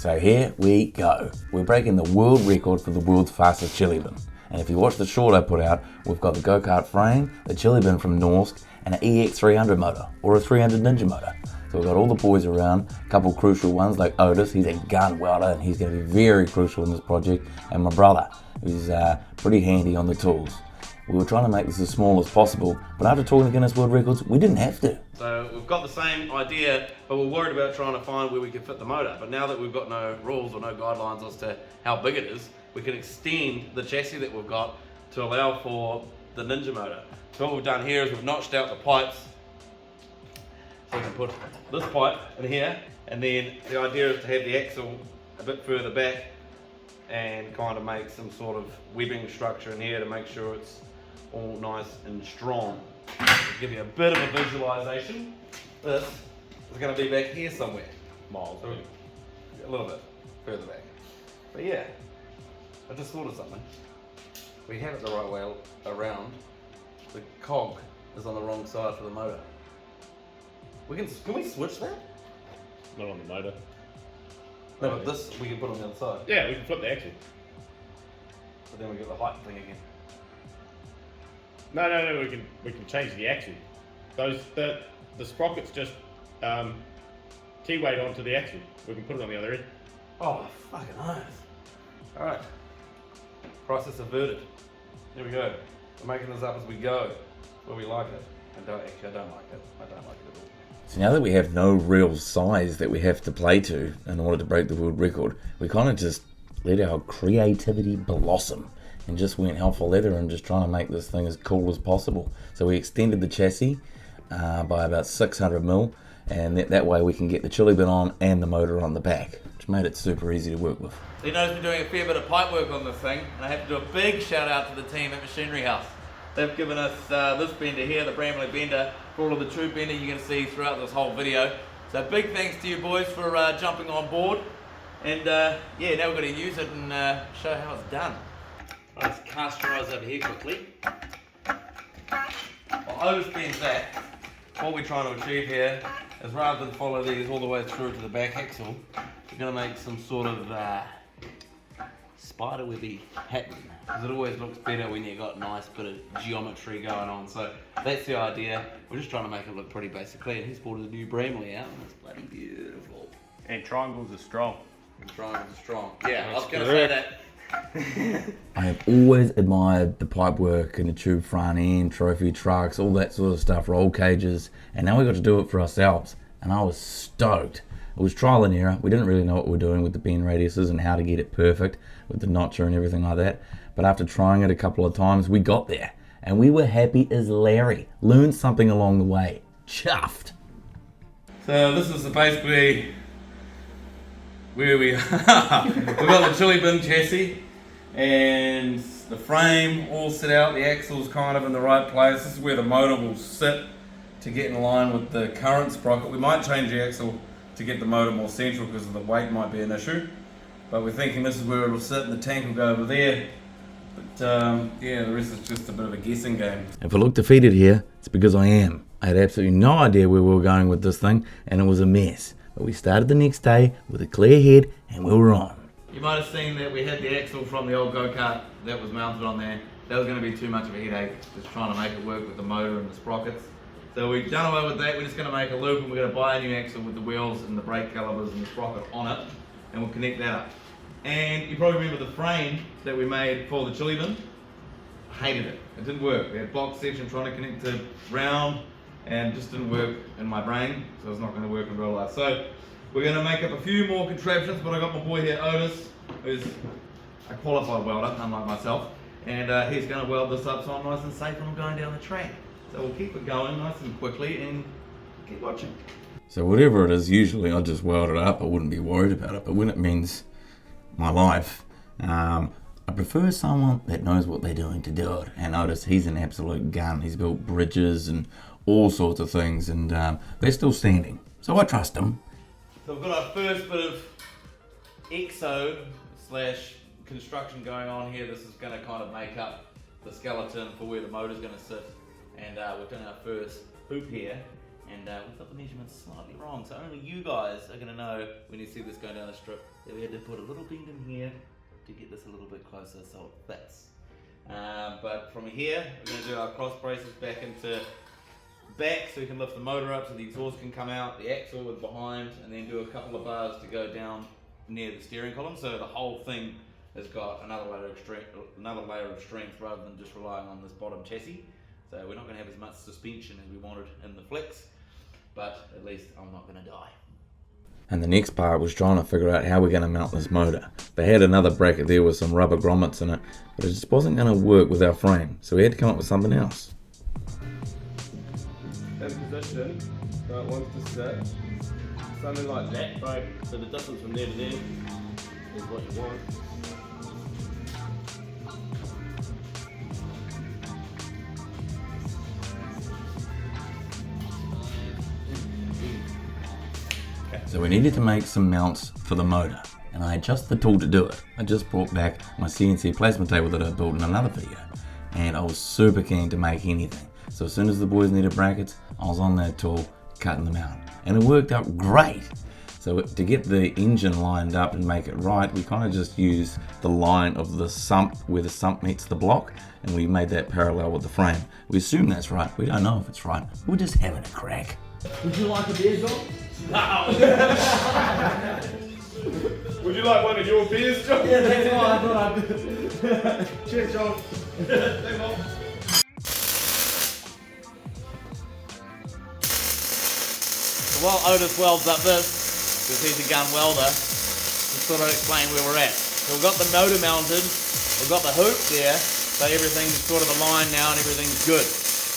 So here we go. We're breaking the world record for the world's fastest chili bin. And if you watch the short I put out, we've got the go-kart frame, the chili bin from Norsk, and an EX300 motor, or a 300 Ninja motor. So we've got all the boys around, a couple crucial ones like Otis, he's a gun welder and he's going to be very crucial in this project, and my brother, who's pretty handy on the tools. We were trying to make this as small as possible, but after talking to Guinness World Records, we didn't have to. So we've got the same idea, but we're worried about trying to find where we can fit the motor. But now that we've got no rules or no guidelines as to how big it is, we can extend the chassis that we've got to allow for the Ninja motor. So what we've done here is we've notched out the pipes. So we can put this pipe in here, and then the idea is to have the axle a bit further back and kind of make some sort of webbing structure in here to make sure it's all nice and strong. To give you a bit of a visualization, this is going to be back here somewhere. Miles. So a little bit further back. But yeah, I just thought of something. We have it the right way around. The cog is on the wrong side for the motor. Can we switch that? Not on the motor. No, but this we can put on the other side. Yeah, we can flip the axle. But then we get the height thing again. No, we can change the axle. The sprockets just T-weight onto the axle. We can put it on the other end. Oh, fucking nice. Alright. Crisis averted. There we go. We're making this up as we go. Well, we like it. I don't like it. I don't like it at all. So now that we have no real size that we have to play to in order to break the world record, we kind of just let our creativity blossom and just went hell for leather and just trying to make this thing as cool as possible. So we extended the chassis by about 600mm, and that way we can get the chili bin on and the motor on the back, which made it super easy to work with. So you notice we're doing a fair bit of pipe work on this thing, and I have to do a big shout out to the team at Machinery House. They've given us this bender here, the Bramley bender, for all of the tube bending you're going to see throughout this whole video. So big thanks to you boys for jumping on board, and yeah, now we're going to use it and show how it's done. Let's casterise over here quickly. While Otis bends that, what we're trying to achieve here is rather than follow these all the way through to the back axle, we're going to make some sort of spider webby pattern, because it always looks better when you've got a nice bit of geometry going on. So that's the idea. We're just trying to make it look pretty basically, and he's brought a new Bramley out and it's bloody beautiful. And triangles are strong. And triangles are strong. Yeah, I was going to say that. I have always admired the pipe work and the tube front end, trophy trucks, all that sort of stuff, roll cages, and now we got to do it for ourselves, and I was stoked. It was trial and error. We didn't really know what we were doing with the bend radiuses and how to get it perfect with the notcher and everything like that, but after trying it a couple of times, we got there, and we were happy as Larry. Learned something along the way. Chuffed. So this is basically where we are. We've got the chili bin chassis and the frame all set out, the axle's kind of in the right place. This is where the motor will sit to get in line with the current sprocket. We might change the axle to get the motor more central because the weight might be an issue, but we're thinking this is where it'll sit and the tank will go over there. But yeah, the rest is just a bit of a guessing game. If I look defeated here, it's because I am. I had absolutely no idea where we were going with this thing, and it was a mess. But we started the next day with a clear head, and we were on. You might have seen that we had the axle from the old go-kart that was mounted on there. That was going to be too much of a headache, just trying to make it work with the motor and the sprockets. So we've done away with that. We're just going to make a loop, and we're going to buy a new axle with the wheels and the brake calipers and the sprocket on it, and we'll connect that up. And you probably remember the frame that we made for the chili bin. I hated it. It didn't work. We had box section trying to connect to round, and it just didn't work in my brain, so it's not going to work in real life. So we're going to make up a few more contraptions, but I got my boy here, Otis, who's a qualified welder, unlike myself, and he's going to weld this up so I'm nice and safe when I'm going down the track. So we'll keep it going nice and quickly and keep watching. So whatever it is, usually I just weld it up. I wouldn't be worried about it, but when it means my life, I prefer someone that knows what they're doing to do it. And notice he's an absolute gun. He's built bridges and all sorts of things, and they're still standing. So I trust him. So we've got our first bit of exo slash construction going on here. This is going to kind of make up the skeleton for where the motor's going to sit. And we've done our first hoop here. And we got the measurements slightly wrong, so only you guys are going to know when you see this going down the strip that we had to put a little bend in here to get this a little bit closer so it fits. But from here, we're going to do our cross braces back into back so we can lift the motor up so the exhaust can come out, the axle is behind, and then do a couple of bars to go down near the steering column so the whole thing has got another layer of strength rather than just relying on this bottom chassis. So we're not going to have as much suspension as we wanted in the Flex, but at least I'm not going to die. And the next part was trying to figure out how we're going to mount this motor. They had another bracket there with some rubber grommets in it, but it just wasn't going to work with our frame, so we had to come up with something else. In position, so it wants to sit. Something like that, right? So the distance from there to there is what you want. So we needed to make some mounts for the motor, and I had just the tool to do it. I just brought back my CNC plasma table that I built in another video, and I was super keen to make anything. So as soon as the boys needed brackets, I was on that tool cutting them out, and it worked out great. So to get the engine lined up and make it right, we kind of just used the line of the sump where the sump meets the block, and we made that parallel with the frame. We assume that's right. We don't know if it's right. We're just having a crack. Would you like a beer, John? No! Would you like one of your beers, John? Yeah, that's what I thought I'd do. Cheers, John. So while Otis welds up this, because he's a gun welder, just thought I'd explain where we're at. So we've got the motor mounted, we've got the hoop there, so everything's sort of aligned now and everything's good.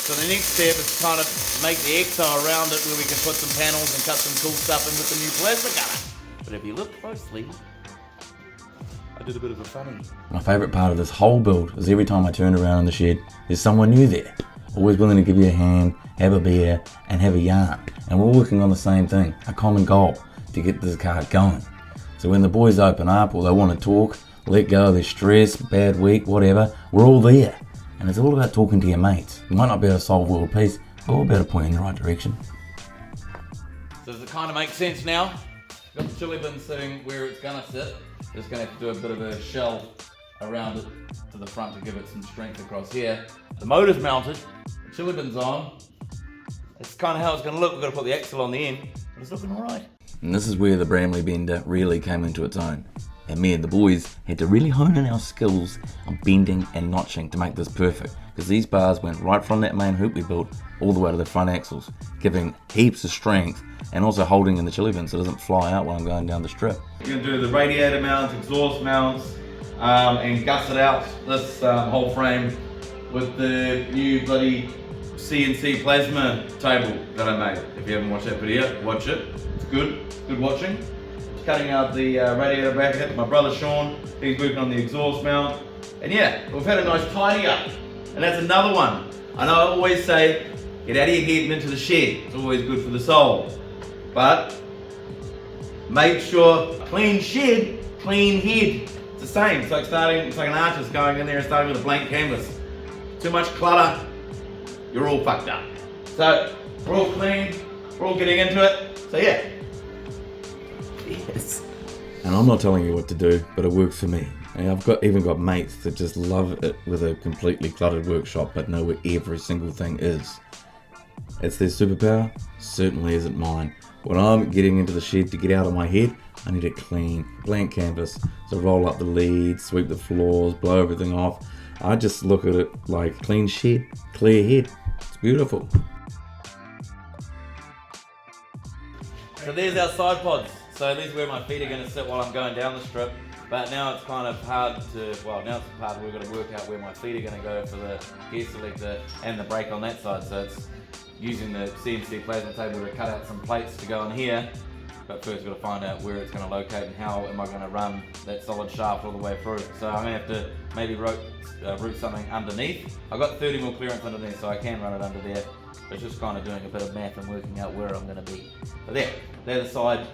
So the next step is to kind of make the exo around it where we can put some panels and cut some cool stuff in with the new plasma cutter. But if you look closely, I did a bit of a funny. My favourite part of this whole build is every time I turn around in the shed, there's someone new there. Always willing to give you a hand, have a beer, and have a yarn. And we're working on the same thing, a common goal, to get this cart going. So when the boys open up or they want to talk, let go of their stress, bad week, whatever, we're all there. And it's all about talking to your mates. You might not be able to solve world peace, but we're about to point in the right direction. So does it kind of make sense now? Got the chili bin sitting where it's gonna sit. Just gonna have to do a bit of a shell around it to the front to give it some strength across here. The motor's mounted, the chili bin's on. It's kind of how it's gonna look. We've got to put the axle on the end, but it's looking all right. And this is where the Bramley bender really came into its own. And me and the boys had to really hone in our skills on bending and notching to make this perfect, because these bars went right from that main hoop we built all the way to the front axles, giving heaps of strength and also holding in the chili bin so it doesn't fly out while I'm going down the strip. We're going to do the radiator mounts, exhaust mounts, and gusset out this whole frame with the new bloody CNC plasma table that I made. If you haven't watched that video, watch it. It's good watching. Cutting out the radiator bracket. My brother Sean, he's working on the exhaust mount. And yeah, we've had a nice tidy up. And that's another one. I know I always say, get out of your head and into the shed. It's always good for the soul. But make sure, clean shed, clean head. It's the same. It's like an artist going in there and starting with a blank canvas. Too much clutter, you're all fucked up. So we're all clean, we're all getting into it. So yeah. Yes. And I'm not telling you what to do, but it works for me. And I've even got mates that just love it with a completely cluttered workshop but know where every single thing is. It's their superpower, certainly isn't mine. When I'm getting into the shed to get out of my head, I need it clean, blank canvas, so roll up the leads, sweep the floors, blow everything off. I just look at it like clean shed, clear head. It's beautiful. So there's our side pods. So these are where my feet are going to sit while I'm going down the strip. But now it's kind of hard to, well, now it's the part where we're going to work out where my feet are going to go for the gear selector and the brake on that side. So it's using the CNC plasma table to cut out some plates to go in here. But first we've got to find out where it's going to locate and how am I going to run that solid shaft all the way through. So I'm going to have to maybe route something underneath. I've got 30mm clearance underneath, so I can run it under there. But it's just kind of doing a bit of math and working out where I'm going to be. But they're the side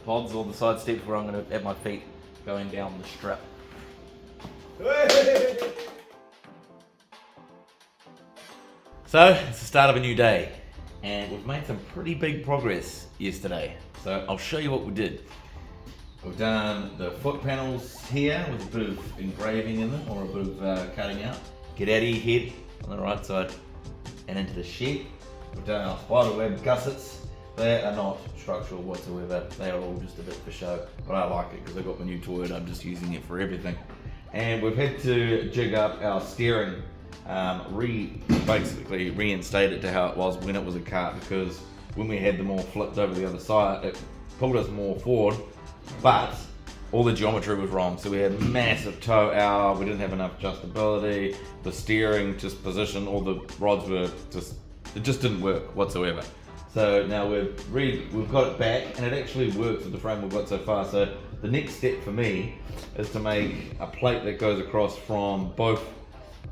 pods or the side steps where I'm going to have my feet going down the strip. So it's the start of a new day. and we've made some pretty big progress yesterday. So I'll show you what we did. We've done the foot panels here with a bit of engraving in them, or a bit of cutting out. Get out of your head on the right side and into the shed. We've done our spider web gussets. They are not structural whatsoever. They are all just a bit for show, but I like it because I got my new toy and I'm just using it for everything. And we've had to jig up our steering, basically reinstate it to how it was when it was a cart, because when we had them all flipped over the other side, it pulled us more forward, but all the geometry was wrong. So we had massive toe out, we didn't have enough adjustability, the steering just position, all the rods were just, it just didn't work whatsoever. So now we've got it back, and it actually works with the frame we've got so far. So the next step for me is to make a plate that goes across from both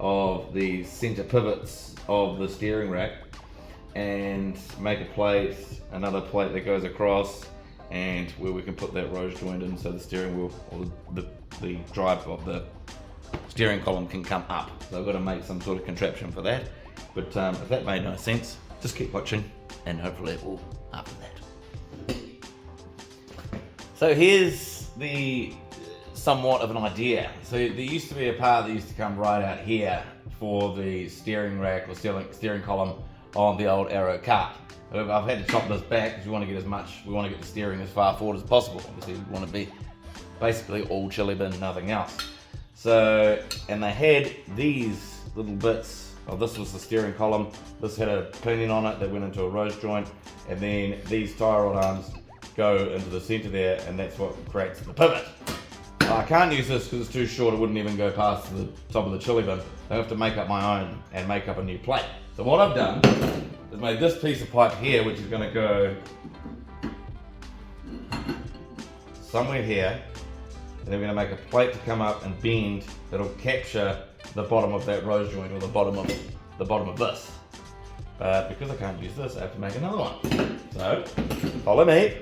of the center pivots of the steering rack, and make a plate, another plate that goes across, and where we can put that rose joint in so the steering wheel, or the drive of the steering column can come up. So I've got to make some sort of contraption for that. But if that made no sense, just keep watching and hopefully it will after that. So here's the somewhat of an idea. So there used to be a part that used to come right out here for the steering rack or steering column on the old Arrow cart. I've had to chop this back because we want to get the steering as far forward as possible. Obviously we want to be basically all chili bin, nothing else. So, and they had these little bits, this was the steering column, this had a pinion on it that went into a rose joint, and then these tie rod arms go into the center there, and that's what creates the pivot. I can't use this because it's too short, it wouldn't even go past the top of the chili bin. I have to make up my own and make up a new plate. So what I've done is made this piece of pipe here, which is going to go somewhere here, and then we're going to make a plate to come up and bend that'll capture the bottom of that rose joint, or the bottom of this. But because I can't use this, I have to make another one. So follow me.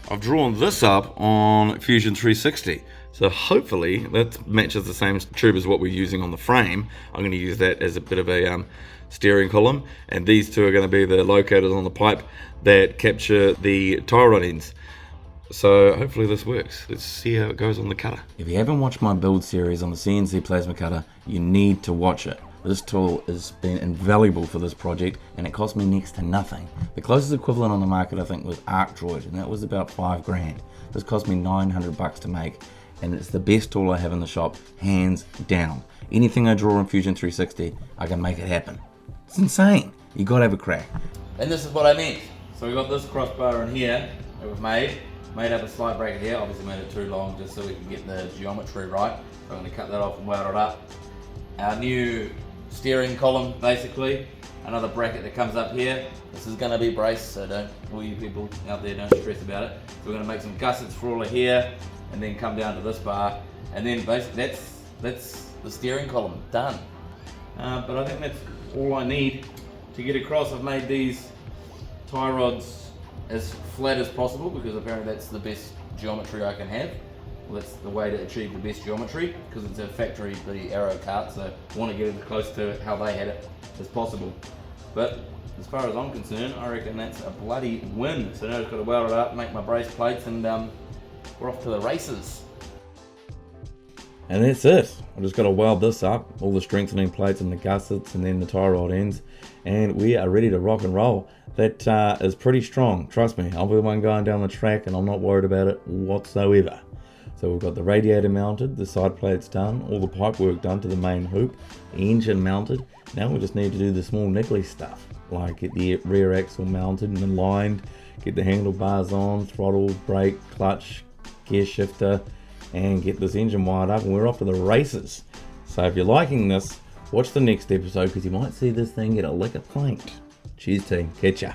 I've drawn this up on Fusion 360, so hopefully that matches the same tube as what we're using on the frame. I'm going to use that as a bit of a steering column, and these two are going to be the locators on the pipe that capture the tie rod ends. So hopefully this works. Let's see how it goes on the cutter. If you haven't watched my build series on the CNC plasma cutter, you need to watch it. This tool has been invaluable for this project, and it cost me next to nothing. The closest equivalent on the market I think was ArcDroid, and that was about $5 grand. This cost me 900 bucks to make, and it's the best tool I have in the shop, hands down. Anything I draw in Fusion 360, I can make it happen. It's insane. You gotta have a crack. And this is what I meant. So we've got this crossbar in here that we've made up a slight bracket here, obviously made it too long just so we can get the geometry right. So I'm going to cut that off and weld it up. Our new steering column, basically, another bracket that comes up here. This is going to be braced, so all you people out there don't stress about it. So we're going to make some gussets for all of here, and then come down to this bar, and then basically that's the steering column done. But I think that's all I need to get across. I've made these tie rods as flat as possible because apparently that's the best geometry I can have. Well, that's the way to achieve the best geometry because it's a factory, the Arrow cart, so I want to get as close to how they had it as possible. But as far as I'm concerned, I reckon that's a bloody win. So now I've got to weld it up, make my brace plates, and we're off to the races. And that's it. I've just got to weld this up, all the strengthening plates and the gussets and then the tie rod ends, and we are ready to rock and roll. That is pretty strong, trust me. I'll be the one going down the track and I'm not worried about it whatsoever. So we've got the radiator mounted, the side plates done, all the pipe work done to the main hoop, engine mounted. Now we just need to do the small niggly stuff, like get the rear axle mounted and aligned, get the handlebars on, throttle, brake, clutch, gear shifter, and get this engine wired up, and we're off to the races. So if you're liking this, watch the next episode because you might see this thing get a lick of paint. Cheers team, catch ya.